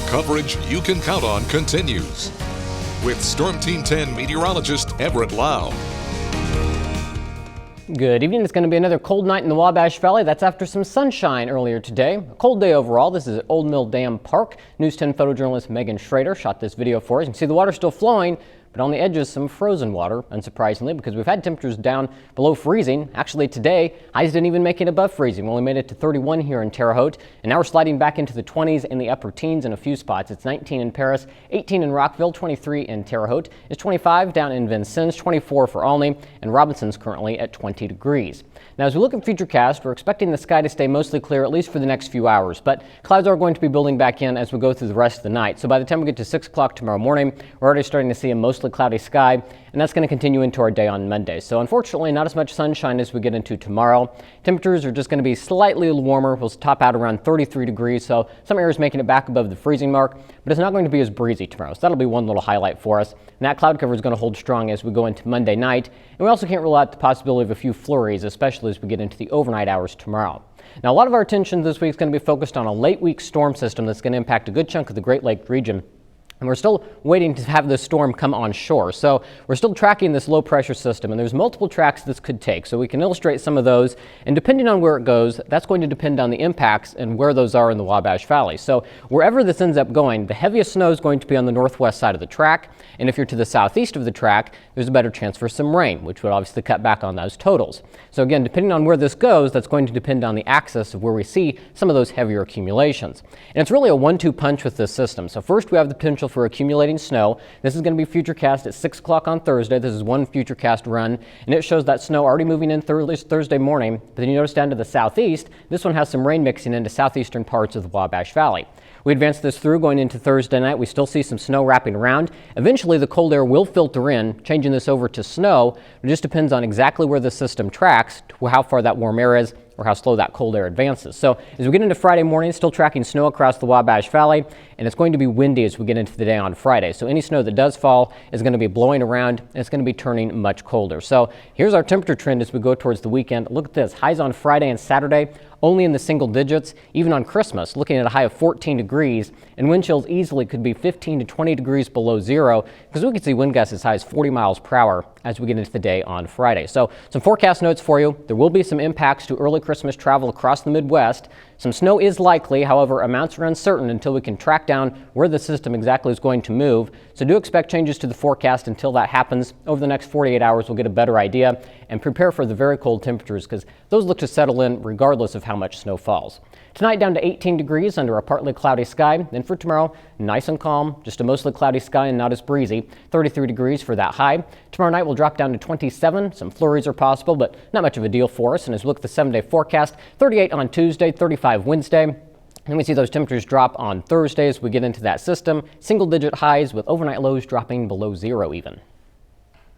Coverage you can count on continues. With Storm Team 10 meteorologist Everett Lau. Good evening. It's going to be another cold night in the Wabash Valley. That's after some sunshine earlier today. A cold day overall. This is at Old Mill Dam Park. News 10 photojournalist Megan Schrader shot this video for us. You can see the water still flowing, but on the edges some frozen water, unsurprisingly, because we've had temperatures down below freezing. Actually today, highs didn't even make it above freezing. We only made it to 31 here in Terre Haute, and now we're sliding back into the 20s and the upper teens in a few spots. It's 19 in Paris, 18 in Rockville, 23 in Terre Haute. It's 25 down in Vincennes, 24 for Olney, and Robinson's currently at 20 degrees. Now, as we look at Futurecast, we're expecting the sky to stay mostly clear, at least for the next few hours, but clouds are going to be building back in as we go through the rest of the night. So by the time we get to 6 o'clock tomorrow morning, we're already starting to see a mostly cloudy sky, and that's going to continue into our day on Monday. So unfortunately, not as much sunshine as we get into tomorrow. Temperatures are just going to be slightly warmer. We'll top out around 33 degrees, so some areas making it back above the freezing mark, but it's not going to be as breezy tomorrow. So that'll be one little highlight for us. And that cloud cover is going to hold strong as we go into Monday night. And we also can't rule out the possibility of a few flurries, especially as we get into the overnight hours tomorrow. Now, a lot of our attention this week is going to be focused on a late week storm system that's going to impact a good chunk of the Great Lakes region. And we're still waiting to have this storm come on shore. So we're still tracking this low pressure system, and there's multiple tracks this could take. So we can illustrate some of those, and depending on where it goes, that's going to depend on the impacts and where those are in the Wabash Valley. So wherever this ends up going, the heaviest snow is going to be on the northwest side of the track. And if you're to the southeast of the track, there's a better chance for some rain, which would obviously cut back on those totals. So again, depending on where this goes, that's going to depend on the axis of where we see some of those heavier accumulations. And it's really a 1-2 punch with this system. So first we have the potential for accumulating snow. This is going to be Futurecast at 6 o'clock on Thursday. This is one Futurecast run, and it shows that snow already moving in Thursday morning. But then you notice down to the southeast, this one has some rain mixing into southeastern parts of the Wabash Valley. We advance this through going into Thursday night. We still see some snow wrapping around. Eventually, the cold air will filter in, changing this over to snow. It just depends on exactly where the system tracks, to how far that warm air is, or how slow that cold air advances. So as we get into Friday morning, still tracking snow across the Wabash Valley, and it's going to be windy as we get into the day on Friday. So any snow that does fall is going to be blowing around, and it's going to be turning much colder. So here's our temperature trend as we go towards the weekend. Look at this, highs on Friday and Saturday, only in the single digits. Even on Christmas, looking at a high of 14 degrees, and wind chills easily could be 15 to 20 degrees below zero, because we could see wind gusts as high as 40 miles per hour as we get into the day on Friday. So some forecast notes for you. There will be some impacts to early Christmas travel across the Midwest. Some snow is likely, however, amounts are uncertain until we can track down where the system exactly is going to move. So do expect changes to the forecast until that happens. Over the next 48 hours, we'll get a better idea and prepare for the very cold temperatures, because those look to settle in regardless of how much snow falls. Tonight down to 18 degrees under a partly cloudy sky. Then for tomorrow, nice and calm, just a mostly cloudy sky and not as breezy. 33 degrees for that high. Tomorrow night we'll drop down to 27. Some flurries are possible, but not much of a deal for us. And as we look at the 7-day forecast, 38 on Tuesday, 35 Wednesday. And we see those temperatures drop on Thursday as we get into that system. Single digit highs with overnight lows dropping below zero even.